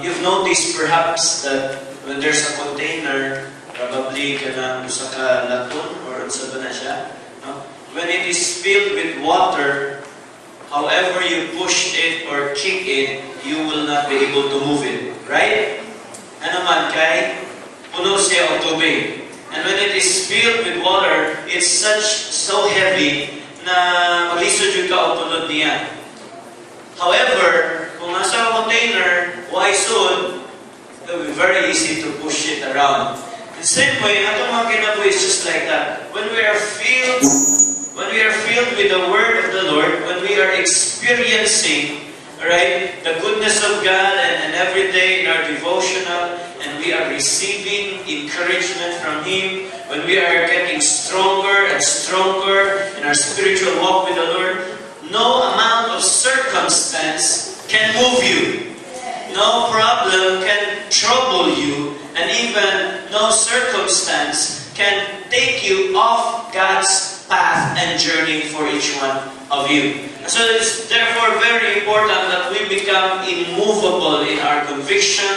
You've noticed perhaps that when there's a container, probably kanang usa ka laton or unsa ba na siya, no? When it is filled with water, however you push it or kick it, you will not be able to move it, right? Ano man kay puno siya og tubig. And when it is filled with water, it's so heavy na malisod yung ka o tulod niya. However, kung nasa container, why soon, it will be very easy to push it around. The same way, atong mga kinabuhi is just like that. When we are filled with the Word of the Lord, when we are experiencing, right, the goodness of God and every day in our devotional, and we are receiving encouragement from Him, when we are getting stronger and stronger in our spiritual walk with the Lord, no amount of circumstance can move you. No problem can trouble you, and even no circumstance can take you off God's path and journey for each one of you. So it's therefore very important that we become immovable in our conviction,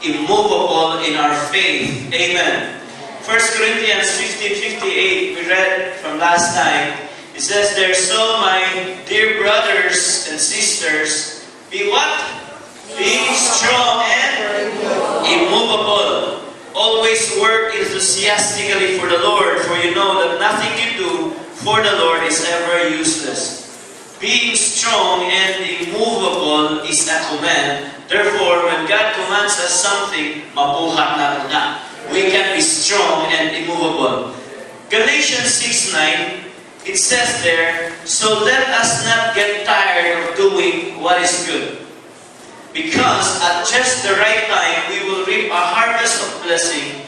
immovable in our faith. Amen. 1 Corinthians 15:58, we read from last time. It says there, "So my dear brothers and sisters, be what? Be strong and immovable. Always work enthusiastically for the Lord, for you know that nothing you do for the Lord is ever useless." Being strong and immovable is a command. Therefore, when God commands us something, mabuhat na. We can be strong and immovable. Galatians 6:9, it says there, "So let us not get tired of doing what is good. Because at just the right time, we will reap a harvest of blessing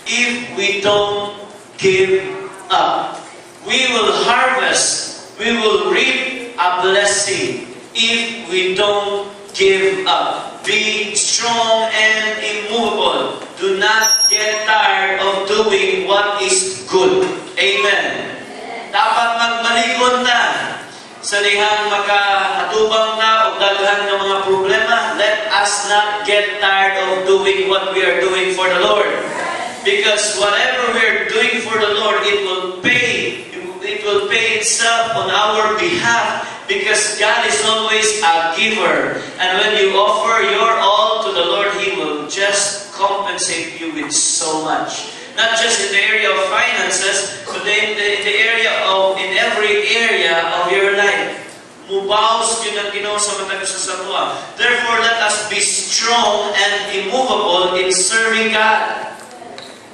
if we don't give up." We will harvest, we will reap a blessing if we don't give up. Be strong and immovable. Do not get tired of doing what is good. Amen. Dapat magmalikon ta sa dihang makaatubang na o daghan ng mga problema. Let us not get tired of doing what we are doing for the Lord. Because whatever we are doing for the Lord, it will pay itself on our behalf. Because God is always a giver. And when you offer your all to the Lord, He will just compensate you with so much. Not just in the area of finances, but in every area of your life. Mubaos yun ang Ginoo sa matag sa satwa. Therefore, let us be strong and immovable in serving God.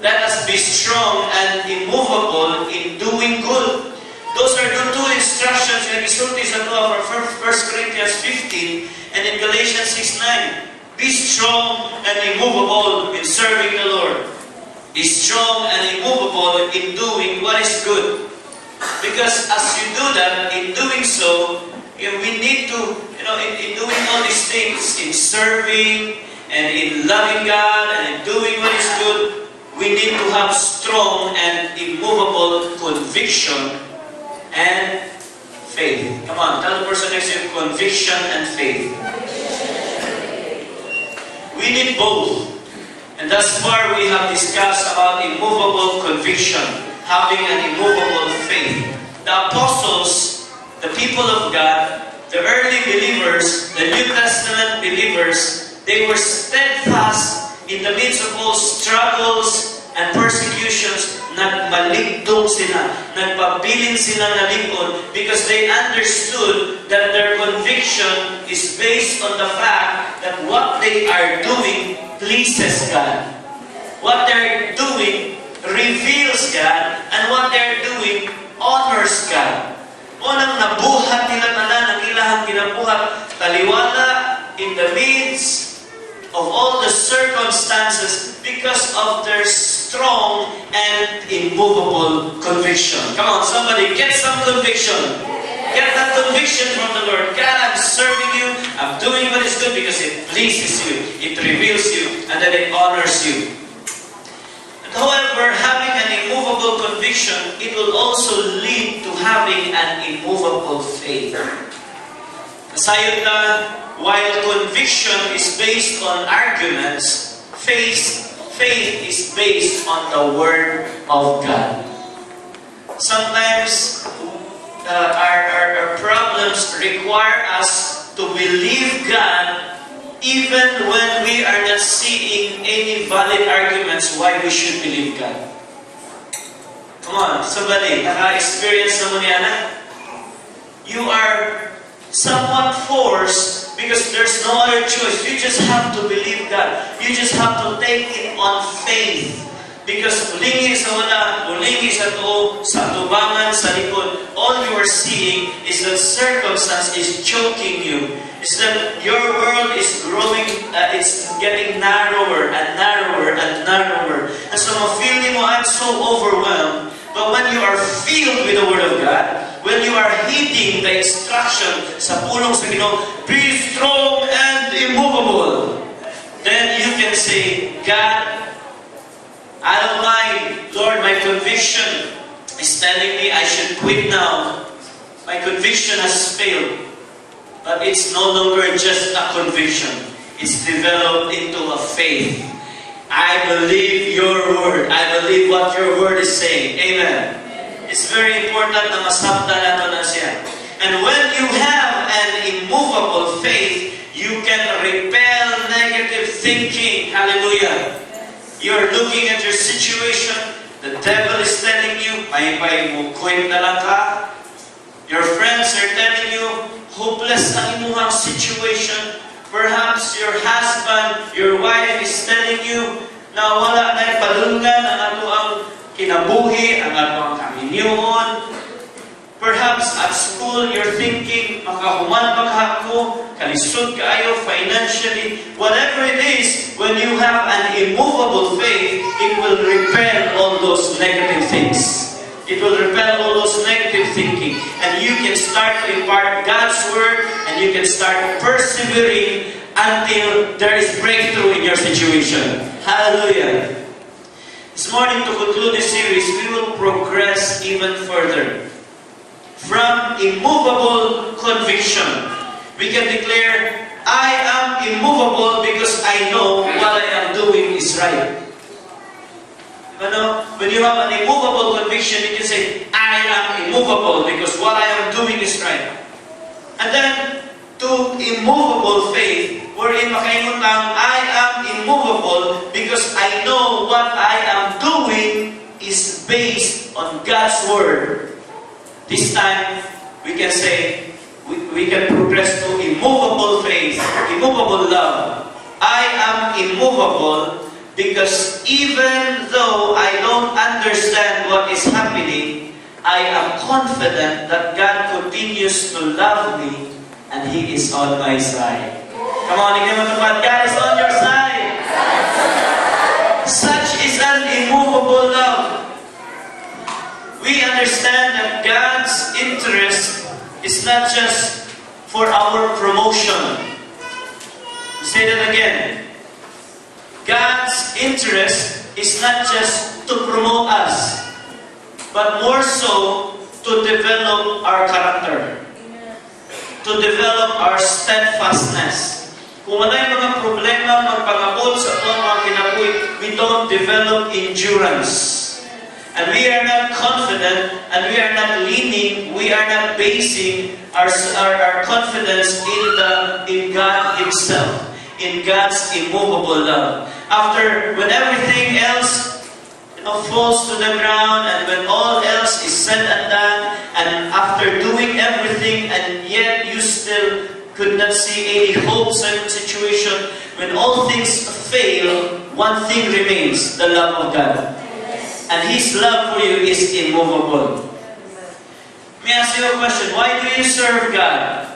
Let us be strong and immovable in doing good. Those are the two instructions na gisulti sa tuwa from 1 Corinthians 15 and in Galatians 6:9. Be strong and immovable in serving the Lord. Be strong and immovable in doing what is good. Because as you do that, in doing so, we need to, in doing all these things, in serving and in loving God and in doing what is good, we need to have strong and immovable conviction and faith. Come on, tell the person next to you, conviction and faith. We need both. And thus far we have discussed about immovable conviction, having an immovable faith. The apostles, the people of God, the early believers, the New Testament believers, they were steadfast in the midst of all struggles and persecutions. Nagmaligdong sila, nagpabilin sila na lingkod because they understood that their conviction is based on the fact that what they are doing pleases God. What they're doing reveals God, and what they're doing honors God. Unang nabuhat nila tanan ang ilahang kinabuhat taliwala in the midst of all the circumstances because of their strong and immovable conviction. Come on, somebody, get some conviction. Get that conviction from the Lord. God, I'm serving you. I'm doing what is good because it pleases you. It reveals you. And then it honors you. And however, having an immovable conviction, it will also lead to having an immovable faith. Sayod na, while conviction is based on arguments, faith is based on the Word of God. Sometimes, our problems require us to believe God even when we are not seeing any valid arguments why we should believe God. Come on, somebody, naka-experience naman yan, ha? You are somewhat forced because there's no other choice. You just have to believe God. You just have to take it on faith. Because lingi sa wala, lingi sa tuo, sa tubangan, sa likod, all you are seeing is that circumstance is choking you. Is that your world is growing, it's getting narrower and narrower and narrower. And so feeling mo, I'm so overwhelmed. But when you are filled with the Word of God, when you are heeding the instruction sa pulong sa Ginoo, be strong and immovable, then you can say, God, I don't mind. Lord, my conviction is telling me I should quit now. My conviction has failed. But it's no longer just a conviction. It's developed into a faith. I believe your word. I believe what your word is saying. Amen. It's very important na masabda nato na siya. And when you have an immovable faith, you can repel negative thinking. Hallelujah. You're looking at your situation. The devil is telling you, may mo quit na lang ka. Your friends are telling you, hopeless ang imuhang situation. Perhaps your husband, your wife is telling you na wala na palungan ang ato ang kinabuhi, ang ato ang kaminyoon. Perhaps at school, you're thinking, makahuman ba ako, kalisod kaayo financially. Whatever it is, when you have an immovable faith, it will repel all those negative things. It will repel all those negative thinking. And you can start to impart God's Word, and you can start persevering until there is breakthrough in your situation. Hallelujah. This morning, to conclude this series, we will progress even further. From immovable conviction, we can declare, I am immovable because I know what I am doing is right. When you have an immovable conviction, you can say, I am immovable because what I am doing is right. And then, to immovable faith, wherein makaingon lang, I am immovable because I know what I am doing is based on God's Word. This time, we can say, we can progress to immovable faith, immovable love. I am immovable because even though I don't understand what is happening, I am confident that God continues to love me and He is on my side. Come on, God is on your side. Such is an immovable love. We understand that God's interest is not just for our promotion. Say that again. God's interest is not just to promote us, but more so to develop our character, to develop our steadfastness. Kung wala yung mga problema magpangabot sa itong mga kinabuhi, we don't develop endurance. And we are not confident, and we are not leaning, we are not basing our confidence in God Himself, in God's immovable love. When everything else falls to the ground, and when all else is said and done, and after doing everything, and yet you still could not see any hope in the situation, when all things fail, one thing remains, the love of God. And His love for you is immovable. May I ask you a question? Why do you serve God?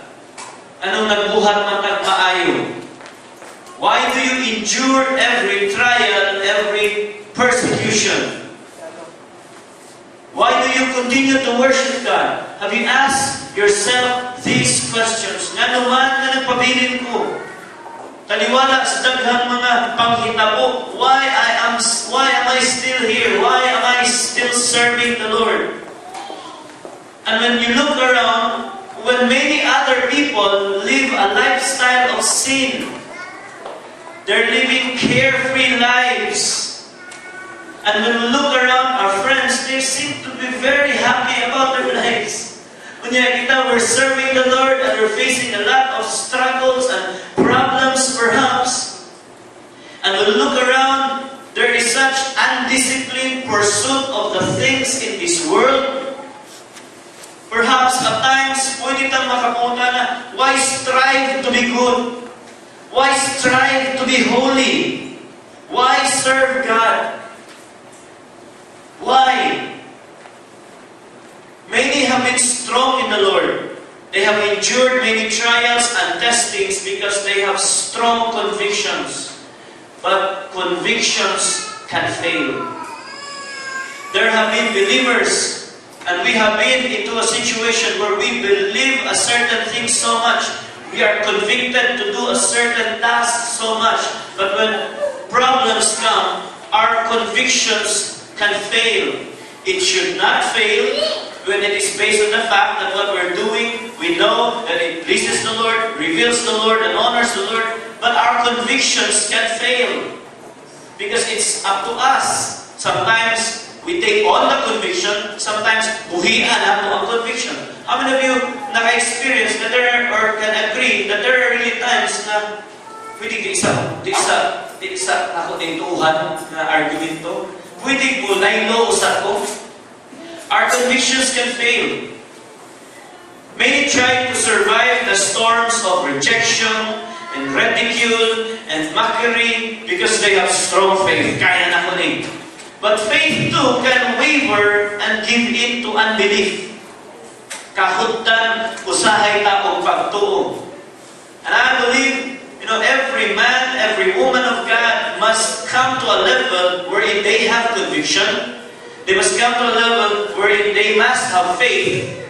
Anong nagbuhat man kag maayo? Why do you endure every trial, every persecution? Why do you continue to worship God? Have you asked yourself these questions? Nga naman na nagpabilin ko? Taliwala sa daghang mga panghitabo. Why am I still here? Why am I still serving the Lord? And when you look around, when many other people live a lifestyle of sin. They're living carefree lives. And when we look around our friends, they seem to be very happy about their lives. Kunya kita, we're serving the Lord and we're facing a lot of struggles and problems perhaps. And when we look around, there is such undisciplined pursuit of the things in this world. Perhaps at times, pwede tayong makapunta na, why strive to be good? Why strive to be holy? Why serve God? Why? Many have been strong in the Lord. They have endured many trials and testings because they have strong convictions. But convictions can fail. There have been believers, and we have been into a situation where we believe a certain thing so much. We are convicted to do a certain task so much. But when problems come, our convictions can fail. It should not fail when it is based on the fact that what we're doing, we know that it pleases the Lord, reveals the Lord, and honors the Lord. But our convictions can fail because it's up to us. Sometimes we take on the conviction, sometimes buhian nato ang conviction. How many of you naka-experience that there are, or can agree that there are really times na pwede di isa ako tintuhan na argumento, pwede po laylo usap ko. Our convictions can fail. Many try to survive the storms of rejection and ridicule and mockery because they have strong faith. Kaya na ko ni. But faith too can waver and give in to unbelief. Kahutdan, usahay taong pagtuo. And I believe, every man, every woman of God must come to a level wherein they have conviction. They must come to a level wherein they must have faith.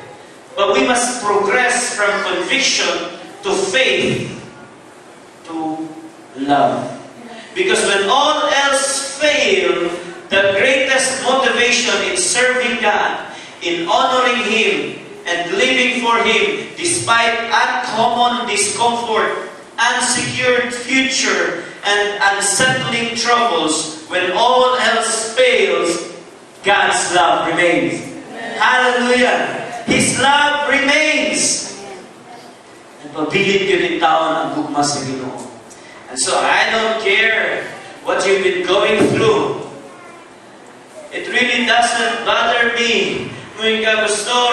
But we must progress from conviction to faith to love. Because when all else fail, the greatest motivation in serving God, in honoring Him, and living for Him, despite uncommon discomfort, unsecured future, and unsettling troubles, when all else fails, God's love remains. Amen. Hallelujah! His love remains. And pabilin yun in taon ang gugma sa Ginoo. And so I don't care what you've been going through. It really doesn't bother me. Ngayon ka, Pastor,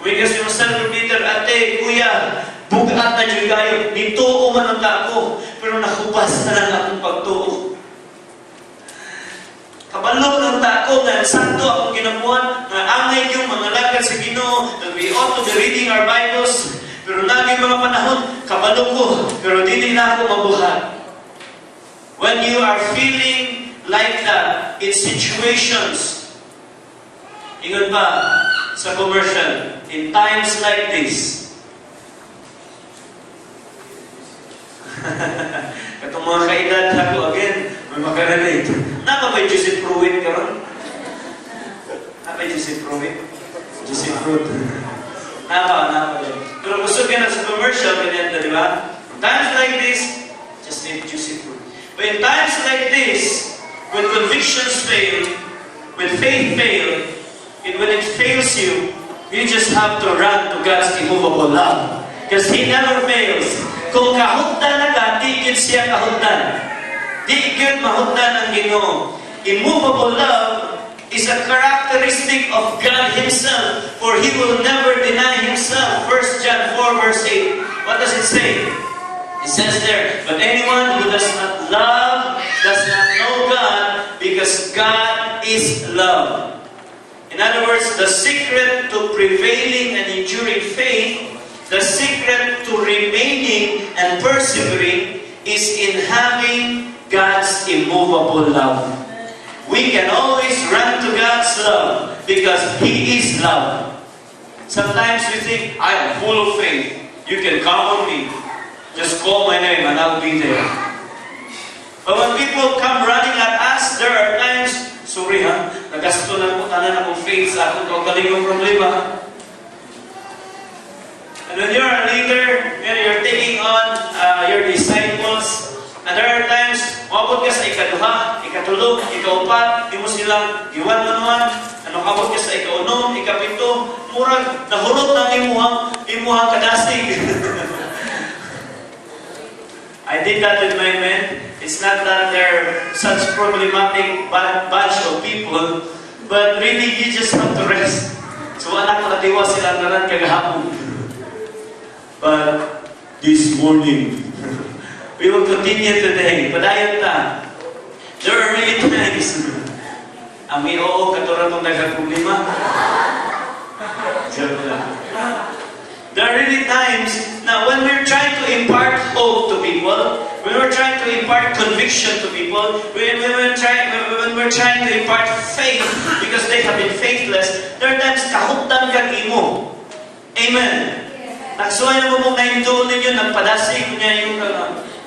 ngayon ka si Pastor Peter, ate, kuya, bugat na dyan kayo. Nituo man ang ako, pero nakubas na lang akong pagtuo. Kabalog ng tako na sakto akong ginabuhan na angay yung mga lagad sa Ginoo that we ought to be reading our Bibles. Pero naging mga panahon, kabalog ko, pero dili na ako mabuhat. When you are feeling like that in situations, ingon pa sa commercial, in times like this, katong mga kaedad ako again, may makarelate. Napa ba yung Joseph Pruitt karon? Napa yung Joseph Pruitt? Joseph Pruitt. Napa. Pero gusto ka na sa commercial, ganyan na, di ba? In times like this, just need Joseph Pruitt. But in times like this, when convictions fail, when faith fails, and when it fails you, you just have to run to God's immovable love. Because He never fails. Kung kahutdan na ka, di yun siya kahutdan. Di yun mahutdan ang Ginoo. Immovable love is a characteristic of God Himself, for He will never deny Himself. 1 John 4 verse 8. What does it say? It says there, but anyone who does not love does not know God, because God is love. In other words, the secret to prevailing and enduring faith, the secret to remaining and persevering, is in having God's immovable love. We can always run to God's love because He is love. Sometimes we think, I am full of faith. You can count on me. Just call my name and I'll be there. But when people come running at us, there are times, sorry ha, nagasto na po tanan akong faith sa akong kaugalingong problema. And And when you're a leader, you're taking on your disciples, and there are times, mabot ka sa ikaduha, ikatulog, ikaupat, di mo silang iwan-manuan, ano kabot ka sa ikaunom, ikapito, murag, nahulot ng imuhang kadasig. I did that with my men. It's not that they're such problematic bunch of people, but really you just have to rest. So anak ko natiwa sila naran kagahapon. But this morning, we will continue today. Padayon ta. There are really times. Ami oo katura tong nagka-problema. Joke lang. There are really times now when we're trying to impart hope to people, when we're trying to impart conviction to people, when we're trying to impart faith because they have been faithless, there are times kahuptan kag imo. Amen. Nagsuway na mo mong naindoon ninyo, nagpadasig niya yung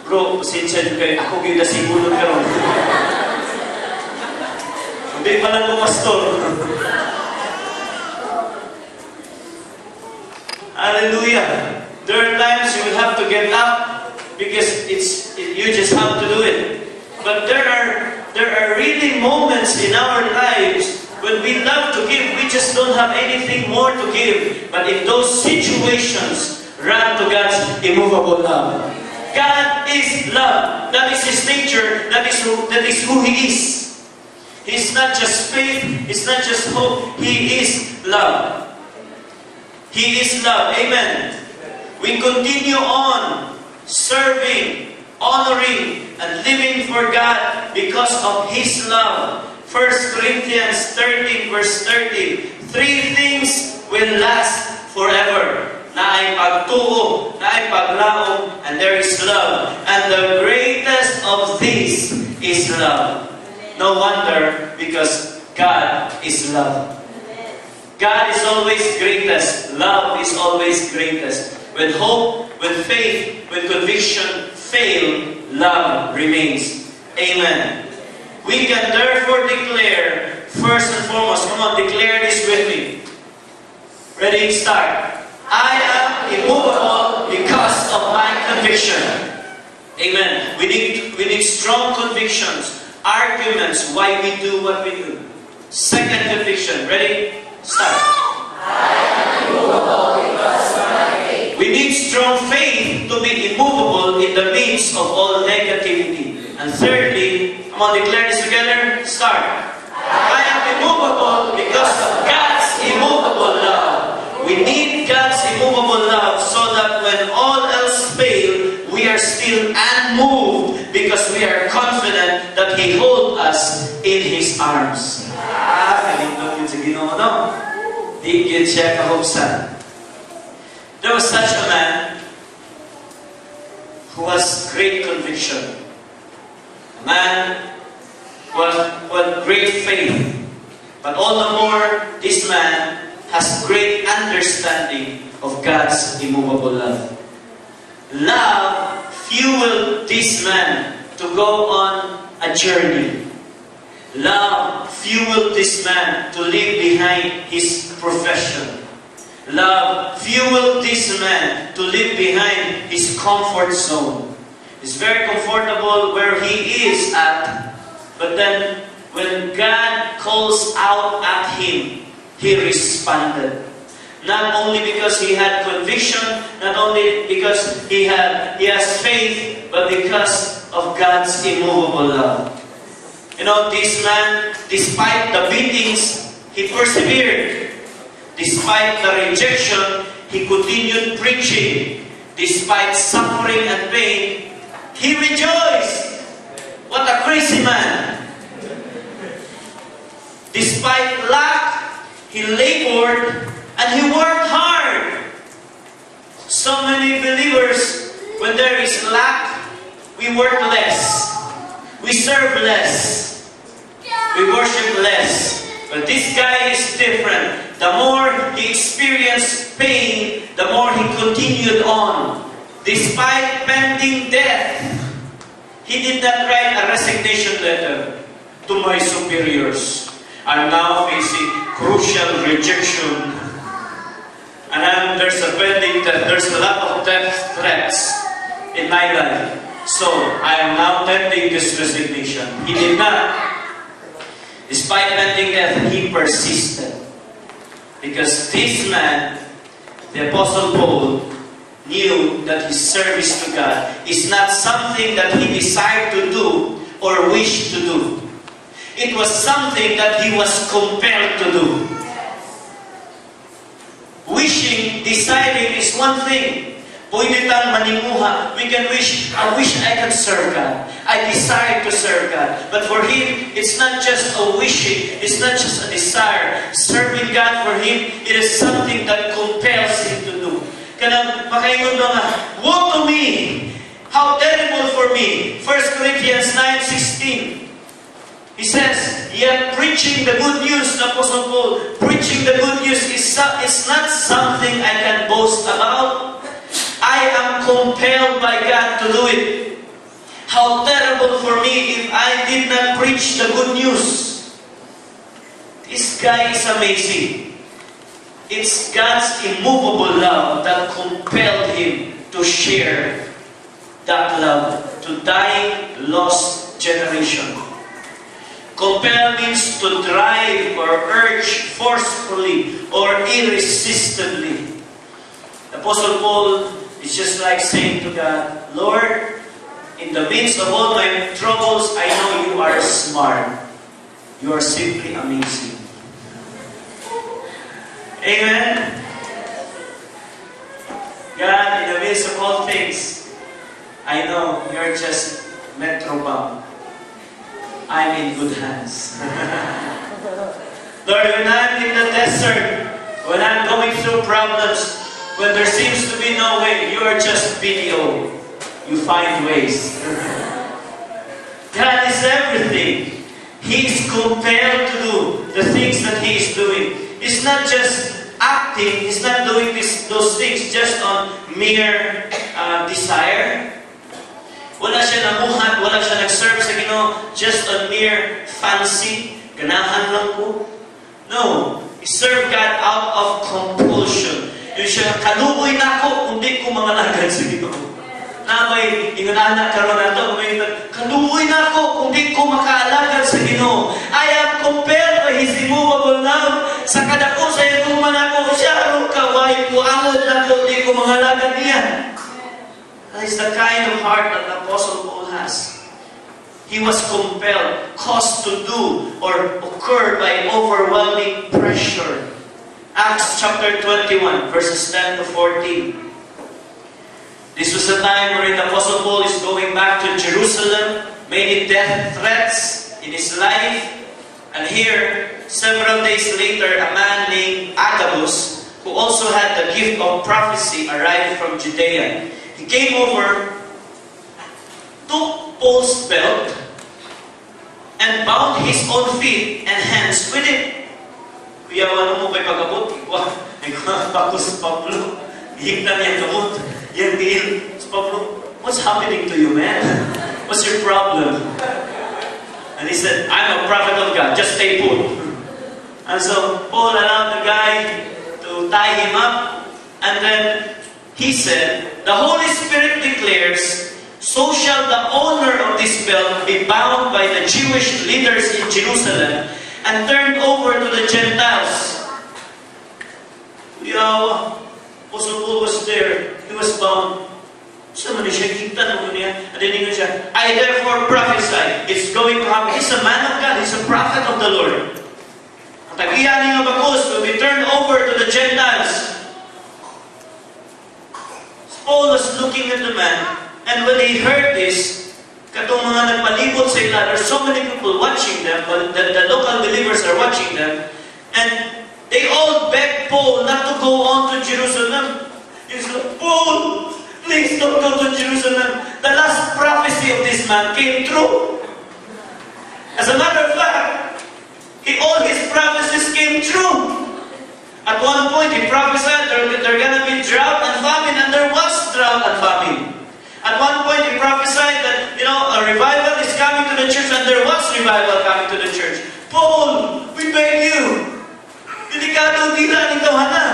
bro, pasensya nyo kayo, ako yung nasigulo karon. Hindi pa lang ko pastor. Hallelujah. There are times you will have to get up because you just have to do it. But there are really moments in our lives when we love to give, we just don't have anything more to give. But in those situations, run to God's immovable love. God is love. That is His nature. That is who He is. He's not just faith. He's not just hope. He is love. He is love. Amen. We continue on serving, honoring, and living for God because of His love. 1 Corinthians 13 verse 30. 3 things will last forever. Naay pagtuo, naay paglaom, and there is love. And the greatest of these is love. No wonder, because God is love. God is always greatest. Love is always greatest. When hope, when faith, when conviction fail, love remains. Amen. We can therefore declare, first and foremost, come on, declare this with me. Ready, start. I am immovable because of my conviction. Amen. We need strong convictions, arguments why we do what we do. Second conviction. Ready? Start. I am immovable because of my faith. We need strong faith to be immovable in the midst of all negativity. And thirdly, come on, declare this together. Start. I am immovable because of God's immovable love. We need God's immovable love so that when all else fails, we are still unmoved because we are confident that He holds us in His arms. Kalindot yun sa Ginoo, no? Di yun siya kahubsan. There was such a man who has great conviction. A man who had great faith. But all the more, this man has great understanding of God's immovable love. Love fueled this man to go on a journey. Love fueled this man to leave behind his profession. Love fueled this man to leave behind his comfort zone. He's very comfortable where he is at, but then when God calls out at him, he responded. Not only because he had conviction, not only because he has faith, but because of God's immovable love. You know, this man, despite the beatings, he persevered. Despite the rejection, he continued preaching. Despite suffering and pain, he rejoiced. What a crazy man. Despite lack, he labored and he worked hard. So many believers, when there is lack, we work less. We serve less. We worship less. But this guy is different. The more he experienced pain, the more he continued on. Despite pending death, he did not write a resignation letter to my superiors. I'm now facing crucial rejection. And I'm man, there's a pending death. There's a lot of death threats in my life. So, I am now pending this resignation. He did not. Despite pending death, he persisted. Because this man, the Apostle Paul, knew that his service to God is not something that he desired to do or wished to do. It was something that he was compelled to do. Wishing, deciding is one thing. Pwede tang manimuha. We can wish, I wish I can serve God. I desire to serve God. But for him, it's not just a wishing. It's not just a desire. Serving God for him, it is something that compels him to do. Kanang makaingon mga, woe to me! How terrible for me! 1 Corinthians 9:16. He says, yet preaching the good news, the Apostle Paul, preaching the good news is not something I can boast about. I am compelled by God to do it. How terrible for me if I did not preach the good news. This guy is amazing. It's God's immovable love that compelled him to share that love to dying, lost generation. Compel means to drive or urge forcefully or irresistibly. Apostle Paul is just like saying to God, Lord, in the midst of all my troubles, I know you are smart. You are simply amazing. Amen? God, in the midst of all things, I know you're just metro bound. I'm in good hands. Lord, when I'm in the desert, when I'm going through problems, when there seems to be no way, you are just video. You find ways. God is everything. He is compelled to do the things that He is doing. It's not just acting. He's not doing those things just on mere desire. Wala siya namuhat, wala siya nag-serve sa Ginoo just on mere fancy, ganahan lang ko. No. He served God out of compulsion. Yung siya, kaluboy na ako, kundi ko mga lagad sa Ginoo. Na may inunana karon na ito, kaluboy na ako, kundi ko makaalagad sa Ginoo. I am compelled by His immovable love. Sa kadako sa iyong manako, siya ang kaway ko, amod na ko, kundi ko mga lagad niya. That is the kind of heart that the Apostle Paul has. He was compelled, caused to do, or occurred by overwhelming pressure. Acts chapter 21, verses 10 to 14. This was a time wherein the Apostle Paul is going back to Jerusalem, many death threats in his life. And here, several days later, a man named Agabus, who also had the gift of prophecy, arrived from Judea. He came over, took Paul's belt, and bound his own feet and hands with it. Kuya, ano mo ba'y pagabot? Bakos Pablo. Higtan niyang kabot. Yan din. Pablo, what's happening to you, man? What's your problem? And he said, I'm a prophet of God. Just stay put. And so, Paul allowed the guy to tie him up. And then, he said, the Holy Spirit declares, so shall the owner of this belt be bound by the Jewish leaders in Jerusalem and turned over to the Gentiles. Apostle Paul was there. He was bound. Somebody siya, kita niya. And then he said, I therefore prophesy. It's going to happen. He's a man of God. He's a prophet of the Lord. Ang tag-iyaning ng bakos will be turned over to the Gentiles. Paul was looking at the man, and when he heard this, katong mga nagpalibot sa ila, there's so many people watching them, but the local believers are watching them, and they all begged Paul not to go on to Jerusalem. He said, Paul, please don't go to Jerusalem. The last prophecy of this man came true. As a matter of fact, all his prophecies came true. At one point, he prophesied there's going to be drought and famine, and there was drought and famine. At one point, he prophesied that, a revival is coming to the church, and there was revival coming to the church. Paul, we beg you, delikado dila nito hana.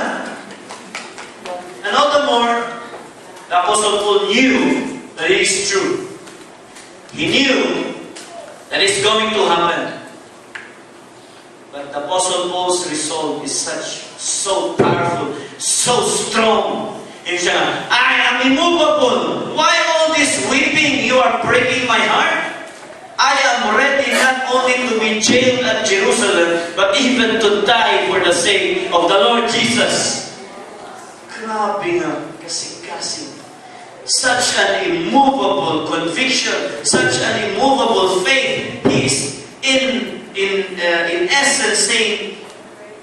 And all the more, the Apostle Paul knew that it is true. He knew that it's going to happen. But the Apostle Paul's resolve is so powerful, so strong. Yung siya, I am immovable. Why all this weeping? You are breaking my heart. I am ready not only to be jailed at Jerusalem, but even to die for the sake of the Lord Jesus. Grabe nga, kasi. Such an immovable conviction, such an immovable faith. He is in essence saying,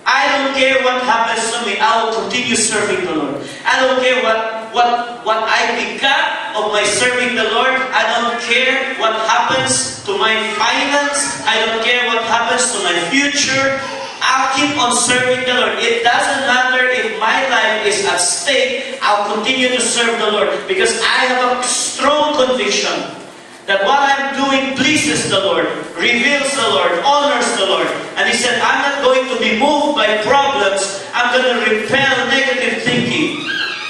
I don't care what happens to me, I will continue serving the Lord. I don't care what I become of my serving the Lord. I don't care what happens to my finance. I don't care what happens to my future. I'll keep on serving the Lord. It doesn't matter if my life is at stake. I'll continue to serve the Lord because I have a strong conviction that what I'm doing pleases the Lord, reveals the Lord, honors the Lord. And he said, I'm not going to be moved by problems. I'm going to repel negative thinking.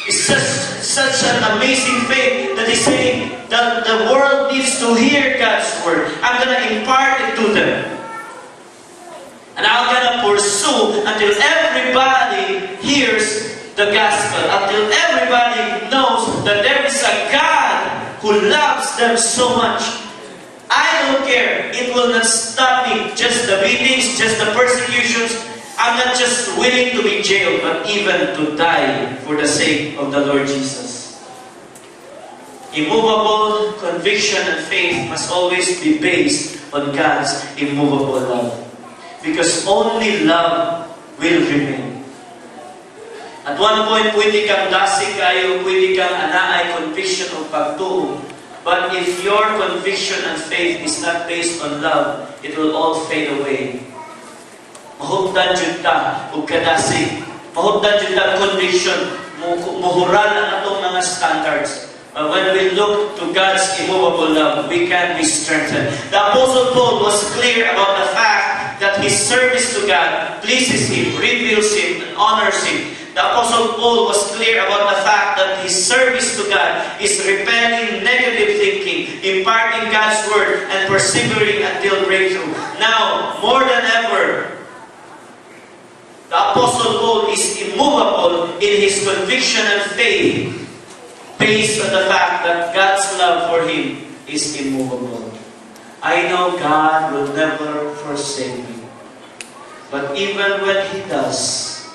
It's such an amazing faith that he's saying that the world needs to hear God's word. I'm going to impart it to them. And I'm going to pursue until everybody hears the gospel, until everybody knows that there is a God who loves them so much. I don't care. It will not stop me. Just the beatings, just the persecutions. I'm not just willing to be jailed, but even to die for the sake of the Lord Jesus. Immovable conviction and faith must always be based on God's immovable love. Because only love will remain. At one point, pwede kang lasing kayo, pwede kang anaay conviction o pagtuo. But if your conviction and faith is not based on love, it will all fade away. Mahugdan jud ta ug kadasig. Mahugdan jud ta conviction. Muhuran ang atong mga standards. But when we look to God's immovable love, we can be strengthened. The Apostle Paul was clear about the fact that his service to God pleases Him, reveals Him, and honors Him. The Apostle Paul was clear about the fact that his service to God is repelling negative thinking, imparting God's Word, and persevering until breakthrough. Now, more than ever, the Apostle Paul is immovable in his conviction and faith based on the fact that God's love for him is immovable. I know God will never forsake me. But even when He does,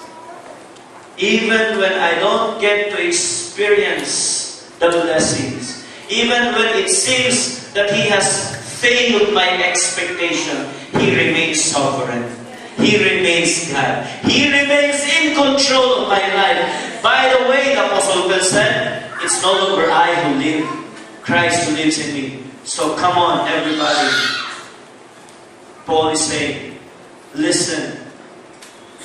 even when I don't get to experience the blessings, even when it seems that He has failed my expectation, He remains sovereign. He remains God. He remains in control of my life. By the way, the Apostle Paul said, it's no longer I who live, Christ who lives in me. So come on, everybody. Paul is saying, listen,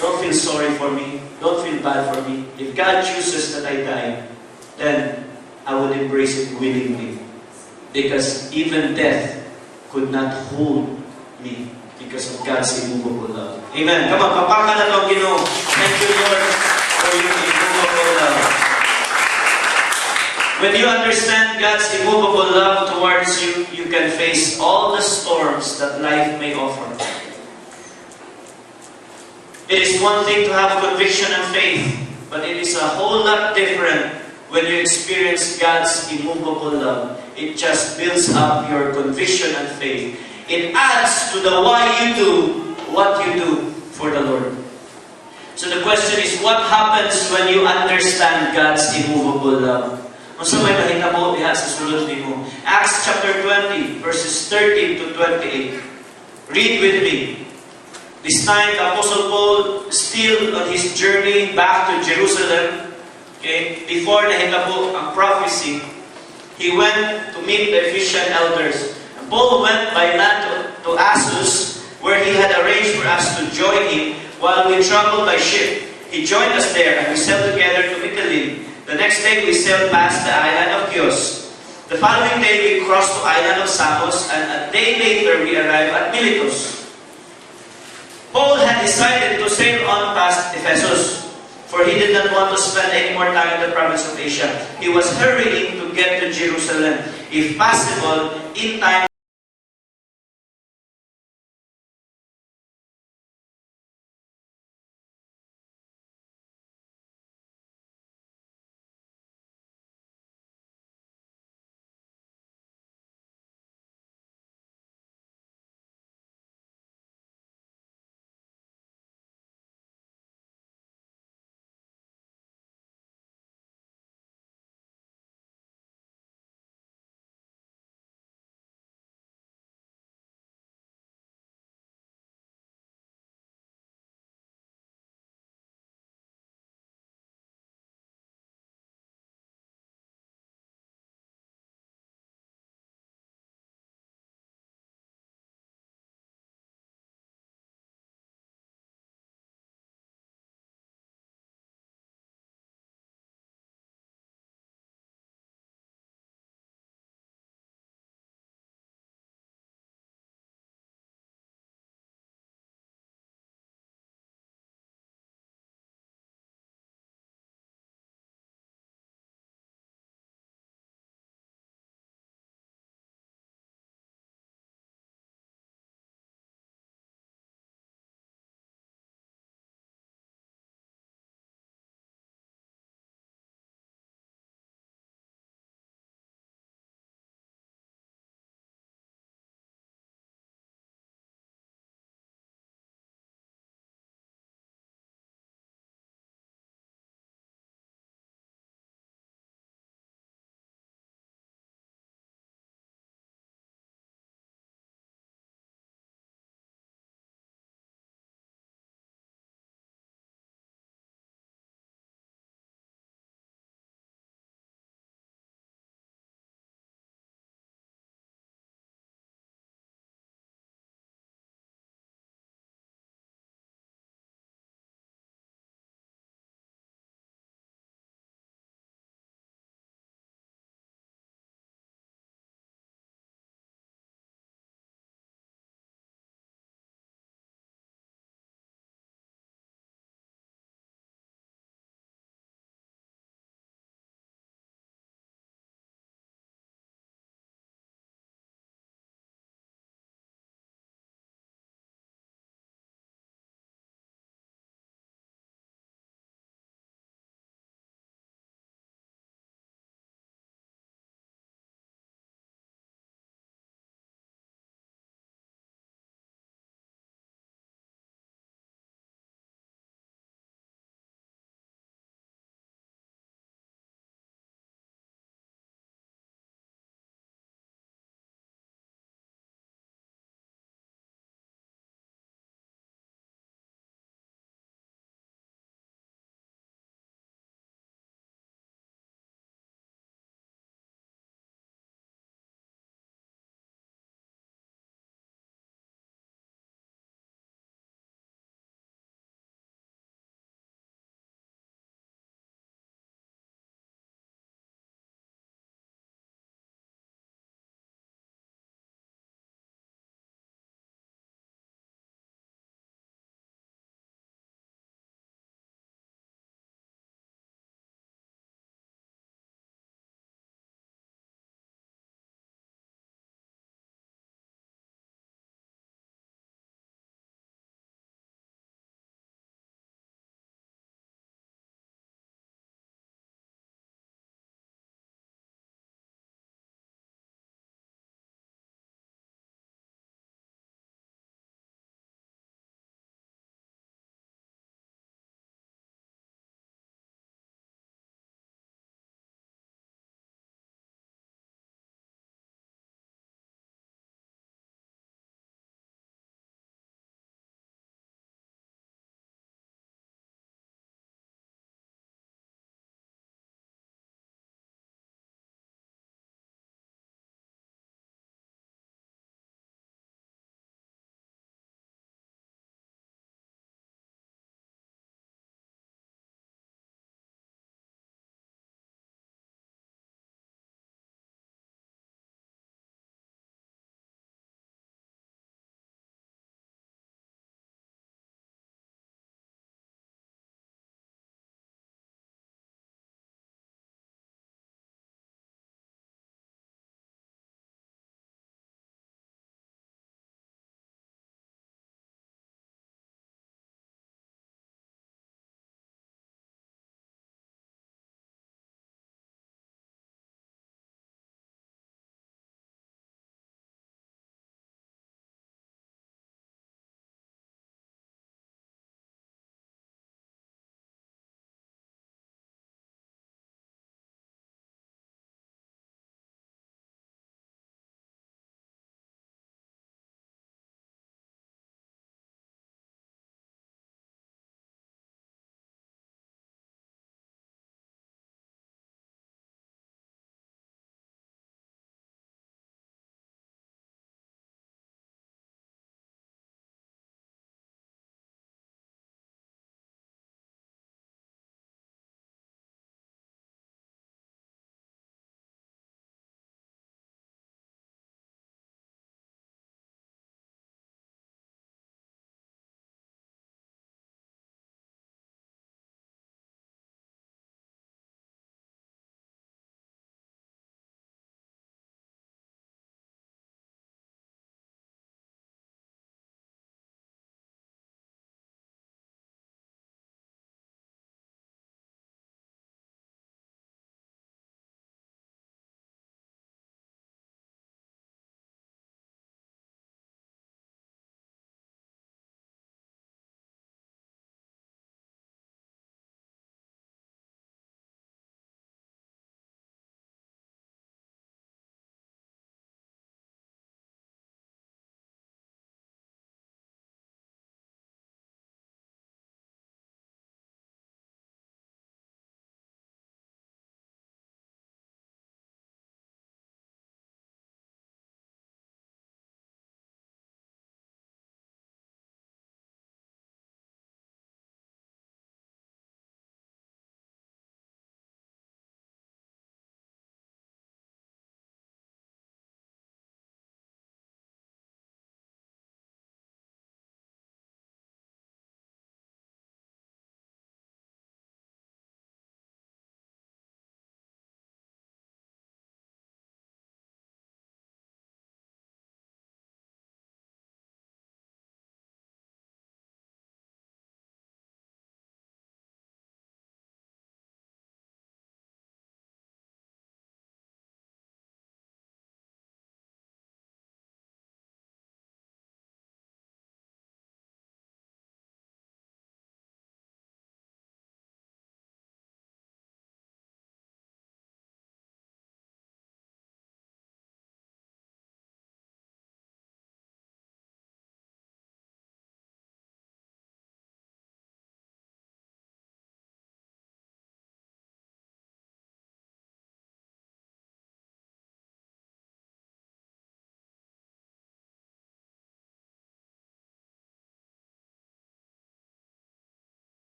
don't feel sorry for me. Don't feel bad for me. If God chooses that I die, then I will embrace it willingly. Because even death could not hold me because of God's immovable love. Amen. Come on, papakan na lang, Ginoo. Thank you, Lord, for your immovable love. When you understand God's immovable love towards you, you can face all the storms that life may offer. It is one thing to have conviction and faith, but it is a whole lot different when you experience God's immovable love. It just builds up your conviction and faith. It adds to the why you do what you do for the Lord. So the question is, what happens when you understand God's immovable love? Kung sa may mahita mo, diha sa sulod nimo. Acts chapter 20, verses 13 to 28. Read with me. This time, the Apostle Paul, still on his journey back to Jerusalem, okay, before nahitabo ang prophecy, he went to meet the Ephesian elders. And Paul went by land to Assos, where he had arranged for us to join him while we traveled by ship. He joined us there, and we sailed together to Italy. The next day, we sailed past the island of Chios. The following day, we crossed to the island of Samos, and a day later, we arrived at Miletus. Paul had decided to sail on past Ephesus. For he did not want to spend any more time in the province of Asia. He was hurrying to get to Jerusalem, if possible, in time